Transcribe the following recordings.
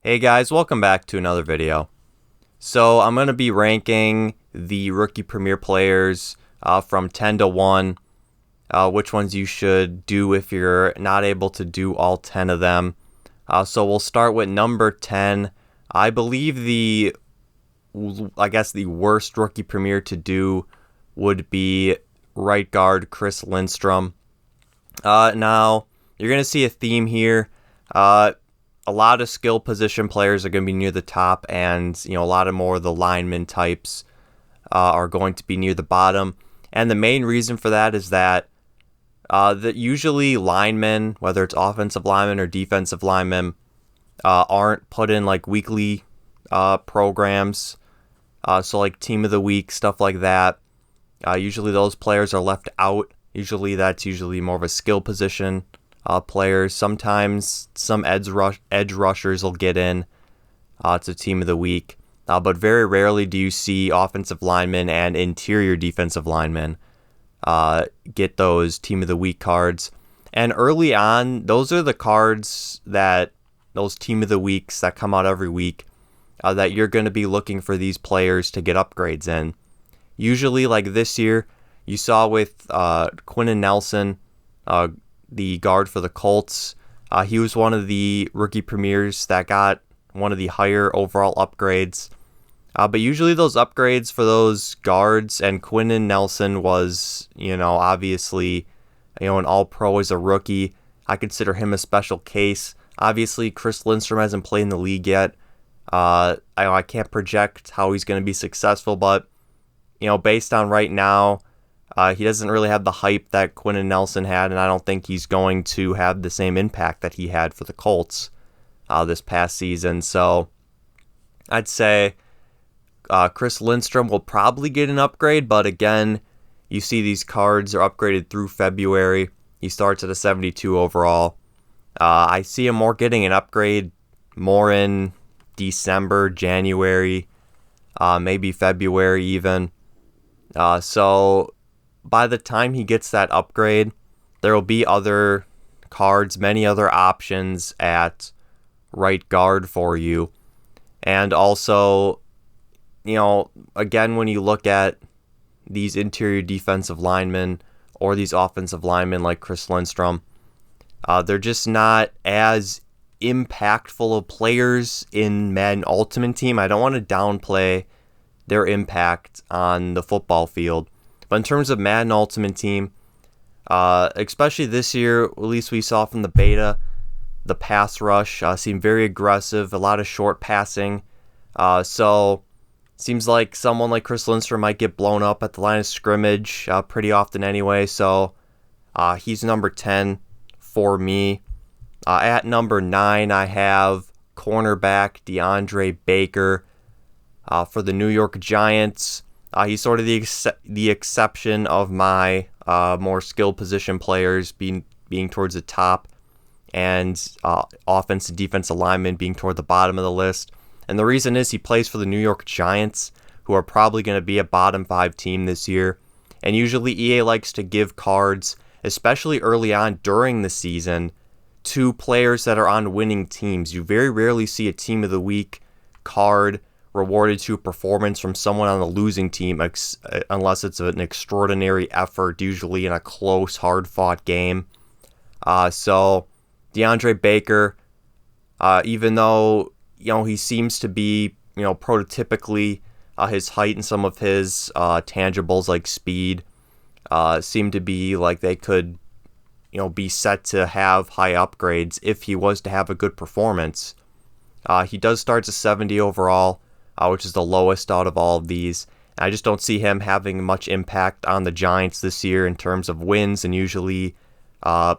Hey guys, welcome back to another video. So I'm going to be ranking the rookie premier players from 10 to 1, which ones you should do if you're not able to do all 10 of them. So we'll start with number 10. I believe the worst rookie premier to do would be right guard Chris Lindstrom. Now, you're going to see a theme here. A lot of skill position players are going to be near the top, and a lot of more of the lineman types are going to be near the bottom. And the main reason for that is that usually linemen, whether it's offensive linemen or defensive linemen, aren't put in like weekly programs. So like team of the week, stuff like that. Usually those players are left out. That's usually more of a skill position. Players. Sometimes some edge rushers will get in to team of the week, but very rarely do you see offensive linemen and interior defensive linemen get those team of the week cards. And early on, those are the cards those team of the weeks that come out every week that you're going to be looking for these players to get upgrades in. Usually, like this year, you saw with Quentin Nelson, the guard for the Colts. He was one of the rookie premiers that got one of the higher overall upgrades. But usually those upgrades for those guards, and Quentin Nelson was, obviously, an all-pro as a rookie. I consider him a special case. Obviously, Chris Lindstrom hasn't played in the league yet. I can't project how he's going to be successful, but, based on right now, he doesn't really have the hype that Quentin Nelson had, and I don't think he's going to have the same impact that he had for the Colts this past season. So I'd say Chris Lindstrom will probably get an upgrade, but again, you see these cards are upgraded through February. He starts at a 72 overall. I see him getting an upgrade more in December, January, maybe February even. So by the time he gets that upgrade, there will be other cards, many other options at right guard for you. And also, again, when you look at these interior defensive linemen or these offensive linemen like Chris Lindstrom, they're just not as impactful of players in Madden Ultimate Team. I don't want to downplay their impact on the football field. But in terms of Madden Ultimate Team, especially this year, at least we saw from the beta, the pass rush seemed very aggressive, a lot of short passing. So seems like someone like Chris Lindstrom might get blown up at the line of scrimmage pretty often anyway. So he's number 10 for me. At number 9, I have cornerback DeAndre Baker for the New York Giants. He's sort of the exception of my more skilled position players being towards the top, and offensive and defensive linemen being toward the bottom of the list. And the reason is he plays for the New York Giants, who are probably going to be a bottom 5 team this year. And usually EA likes to give cards, especially early on during the season, to players that are on winning teams. You very rarely see a team of the week card rewarded to a performance from someone on the losing team, unless it's an extraordinary effort, usually in a close, hard-fought game. So DeAndre Baker, even though he seems to be prototypically his height and some of his tangibles like speed seem to be like they could be set to have high upgrades if he was to have a good performance. He does start at 70 overall, which is the lowest out of all of these. I just don't see him having much impact on the Giants this year in terms of wins, and usually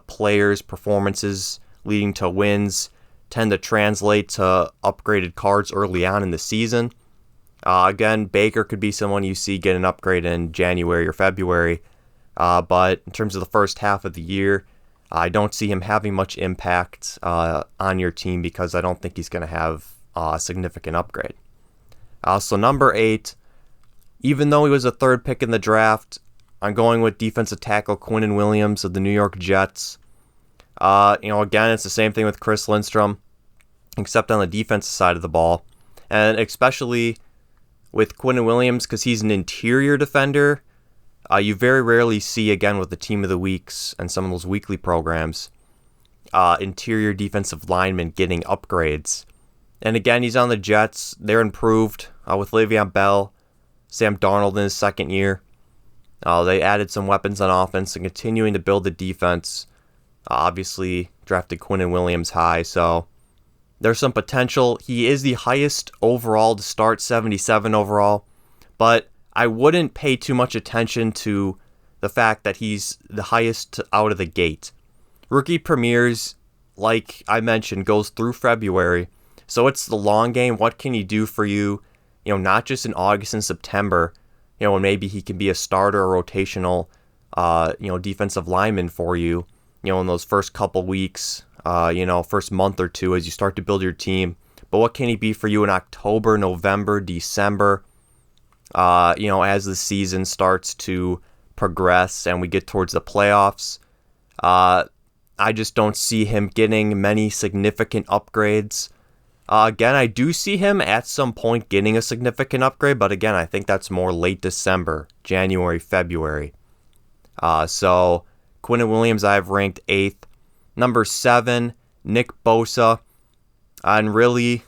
players' performances leading to wins tend to translate to upgraded cards early on in the season. Again, Baker could be someone you see get an upgrade in January or February, but in terms of the first half of the year, I don't see him having much impact on your team because I don't think he's going to have a significant upgrade. So number 8, even though he was a 3rd pick in the draft, I'm going with defensive tackle Quinnen Williams of the New York Jets. Again, it's the same thing with Chris Lindstrom. except on the defensive side of the ball. And especially with Quinnen Williams, because he's an interior defender, you very rarely see, again, with the Team of the Weeks and some of those weekly programs, interior defensive linemen getting upgrades. And again, he's on the Jets. They're improved with Le'Veon Bell, Sam Darnold in his second year. They added some weapons on offense and continuing to build the defense. Obviously, drafted Quinnen Williams high, so there's some potential. He is the highest overall to start, 77 overall, but I wouldn't pay too much attention to the fact that he's the highest out of the gate. Rookie premieres, like I mentioned, goes through February, so it's the long game. What can he do for you, not just in August and September, and maybe he can be a starter or rotational, defensive lineman for you, in those first couple weeks, first month or two as you start to build your team. But what can he be for you in October, November, December, as the season starts to progress and we get towards the playoffs? I just don't see him getting many significant upgrades. Again, I do see him at some point getting a significant upgrade, but again, I think that's more late December, January, February. So Quinnen Williams I have ranked 8th. Number 7, Nick Bosa. And really,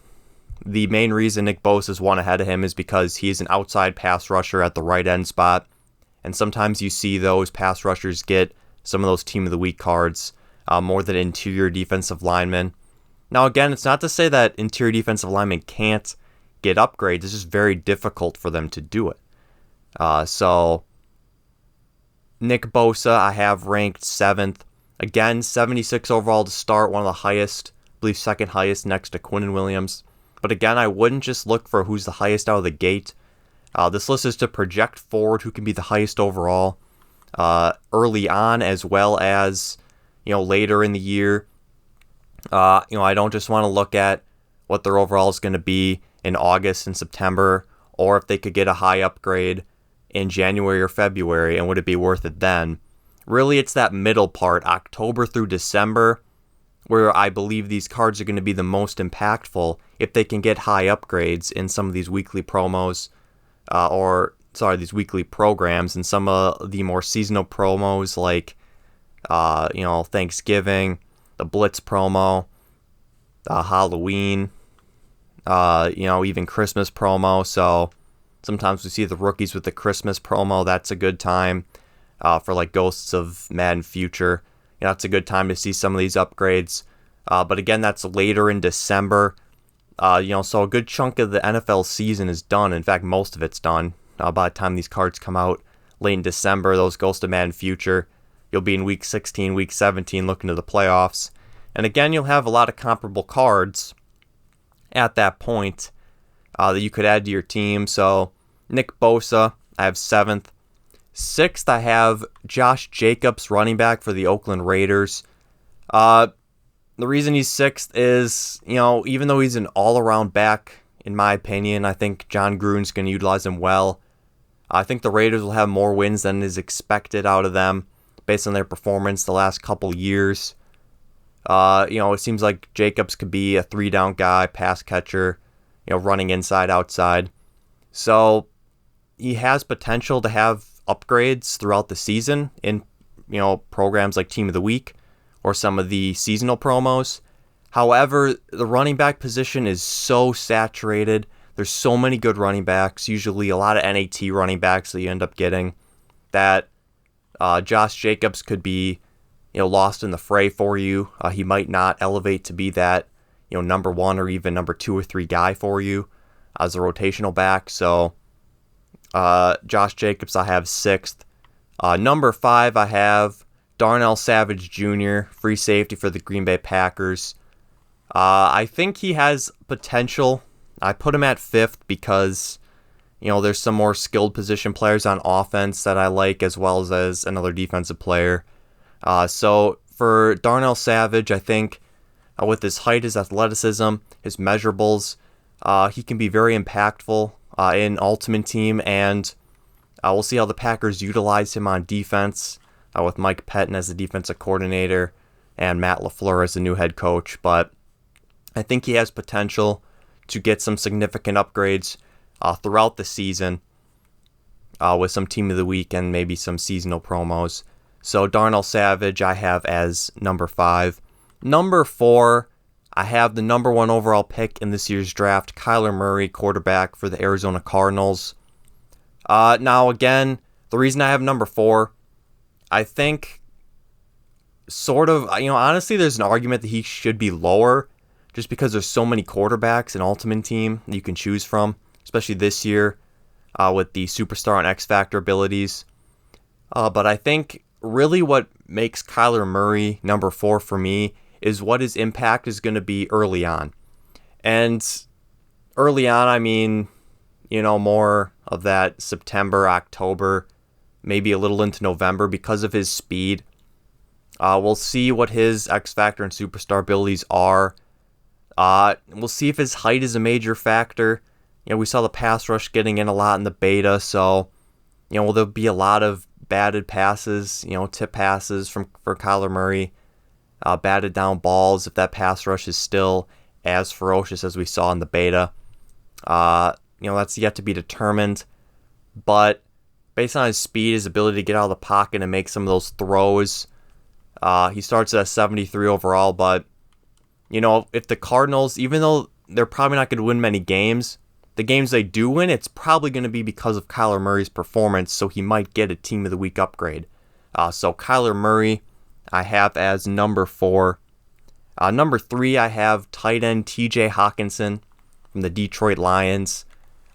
the main reason Nick Bosa's one ahead of him is because he's an outside pass rusher at the right end spot. And sometimes you see those pass rushers get some of those Team of the Week cards more than interior defensive linemen. Now, again, it's not to say that interior defensive linemen can't get upgrades. It's just very difficult for them to do it. So Nick Bosa, I have ranked 7th. Again, 76 overall to start, one of the highest, I believe second highest next to Quinnen Williams. But again, I wouldn't just look for who's the highest out of the gate. This list is to project forward who can be the highest overall early on, as well as later in the year. I don't just want to look at what their overall is going to be in August and September, or if they could get a high upgrade in January or February, and would it be worth it then? Really, it's that middle part, October through December, where I believe these cards are going to be the most impactful if they can get high upgrades in some of these weekly promos, these weekly programs, and some of the more seasonal promos like, Thanksgiving, the Blitz promo, Halloween, even Christmas promo. So sometimes we see the rookies with the Christmas promo. That's a good time for like Ghosts of Madden Future. It's a good time to see some of these upgrades. But again, that's later in December. So a good chunk of the NFL season is done. In fact, most of it's done. By the time these cards come out late in December, those Ghosts of Madden Future, you'll be in Week 16, Week 17 looking to the playoffs. And again, you'll have a lot of comparable cards at that point that you could add to your team. So Nick Bosa, I have 7th. 6th, I have Josh Jacobs, running back for the Oakland Raiders. The reason he's 6th is, even though he's an all-around back, in my opinion, I think John Gruden's going to utilize him well. I think the Raiders will have more wins than is expected out of them based on their performance the last couple years. It seems like Jacobs could be a 3-down guy, pass catcher, running inside, outside. So he has potential to have upgrades throughout the season in, programs like Team of the Week or some of the seasonal promos. However, the running back position is so saturated. There's so many good running backs, usually a lot of NAT running backs that you end up getting, that Josh Jacobs could be lost in the fray for you. He might not elevate to be that number 1 or even number 2 or 3 guy for you as a rotational back. So Josh Jacobs I have 6th. Number 5 I have Darnell Savage Jr., free safety for the Green Bay Packers. I think he has potential. I put him at 5th because there's some more skilled position players on offense that I like, as well as another defensive player. So for Darnell Savage, I think with his height, his athleticism, his measurables, he can be very impactful in Ultimate Team, and we'll see how the Packers utilize him on defense with Mike Pettin as the defensive coordinator and Matt LaFleur as the new head coach. But I think he has potential to get some significant upgrades throughout the season with some Team of the Week and maybe some seasonal promos. So Darnell Savage I have as number 5. Number 4, I have the number 1 overall pick in this year's draft, Kyler Murray, quarterback for the Arizona Cardinals. Now, again, the reason I have number 4, I think honestly, there's an argument that he should be lower just because there's so many quarterbacks in Ultimate Team that you can choose from, especially this year with the Superstar and X Factor abilities. But I think really what makes Kyler Murray number 4 for me is what his impact is going to be early on. And early on, I mean, more of that September, October, maybe a little into November because of his speed. We'll see what his X Factor and Superstar abilities are. We'll see if his height is a major factor. We saw the pass rush getting in a lot in the beta, so will there be a lot of batted passes, tip passes for Kyler Murray, batted down balls if that pass rush is still as ferocious as we saw in the beta. That's yet to be determined, but based on his speed, his ability to get out of the pocket and make some of those throws, he starts at 73 overall, but if the Cardinals, even though they're probably not going to win many games, the games they do win, it's probably going to be because of Kyler Murray's performance, so he might get a Team of the Week upgrade. So Kyler Murray, I have as number 4. Number 3, I have tight end TJ Hawkinson from the Detroit Lions.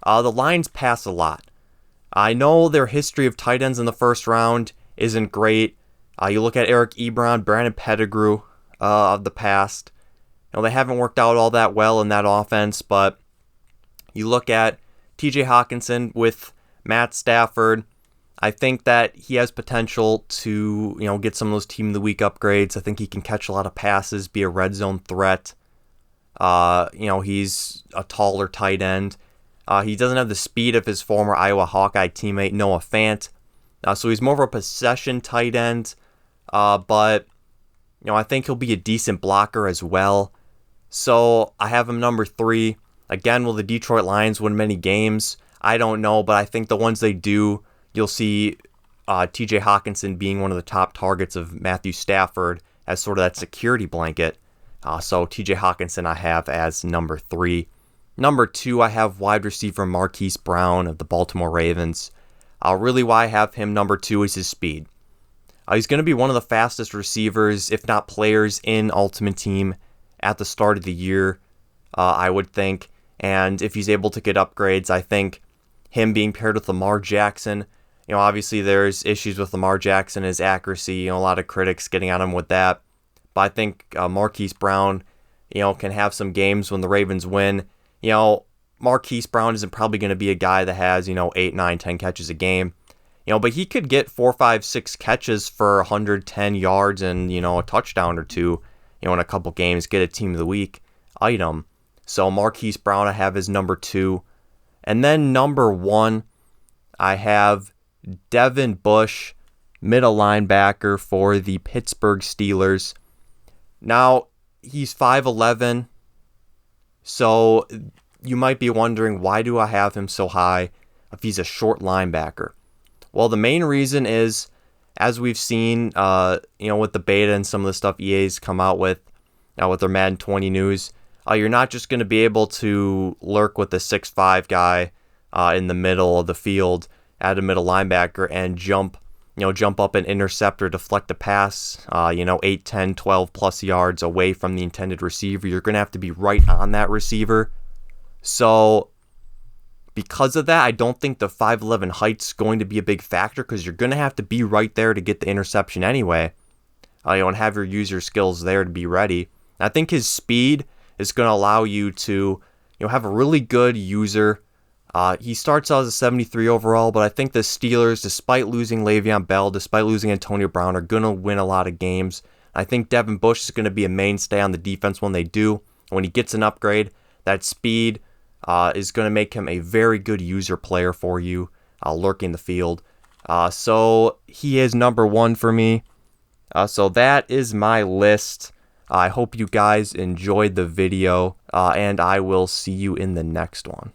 The Lions pass a lot. I know their history of tight ends in the first round isn't great. You look at Eric Ebron, Brandon Pettigrew of the past. They haven't worked out all that well in that offense, but you look at TJ Hawkinson with Matt Stafford. I think that he has potential to, get some of those Team of the Week upgrades. I think he can catch a lot of passes, be a red zone threat. He's a taller tight end. He doesn't have the speed of his former Iowa Hawkeye teammate Noah Fant. So he's more of a possession tight end. But I think he'll be a decent blocker as well. So I have him number 3. Again, will the Detroit Lions win many games? I don't know, but I think the ones they do, you'll see TJ Hawkinson being one of the top targets of Matthew Stafford as sort of that security blanket. So TJ Hawkinson I have as number 3. Number 2, I have wide receiver Marquise Brown of the Baltimore Ravens. Really why I have him number 2 is his speed. He's going to be one of the fastest receivers, if not players, in Ultimate Team at the start of the year, I would think. And if he's able to get upgrades, I think him being paired with Lamar Jackson, obviously there's issues with Lamar Jackson, his accuracy, a lot of critics getting on him with that. But I think Marquise Brown, can have some games when the Ravens win. Marquise Brown isn't probably going to be a guy that has, 8, 9, 10 catches a game. But he could get 4, 5, 6 catches for 110 yards and, a touchdown or two, in a couple games, get a Team of the Week item. So Marquise Brown I have as number 2. And then number 1, I have Devin Bush, middle linebacker for the Pittsburgh Steelers. Now, he's 5'11", so you might be wondering, why do I have him so high if he's a short linebacker? Well, the main reason is, as we've seen, with the beta and some of the stuff EA's come out with their Madden 20 news, you're not just going to be able to lurk with the 6'5" guy in the middle of the field at a middle linebacker and jump up and intercept or deflect a pass, 8, 10, 12 plus yards away from the intended receiver. You're going to have to be right on that receiver. So because of that, I don't think the 5'11" height's going to be a big factor because you're going to have to be right there to get the interception anyway. And have your user skills there to be ready. I think his speed is going to allow you to have a really good user. He starts out as a 73 overall, but I think the Steelers, despite losing Le'Veon Bell, despite losing Antonio Brown, are going to win a lot of games. I think Devin Bush is going to be a mainstay on the defense when they do. When he gets an upgrade, that speed is going to make him a very good user player for you, lurking the field. So he is number 1 for me. So that is my list I hope you guys enjoyed the video, and I will see you in the next one.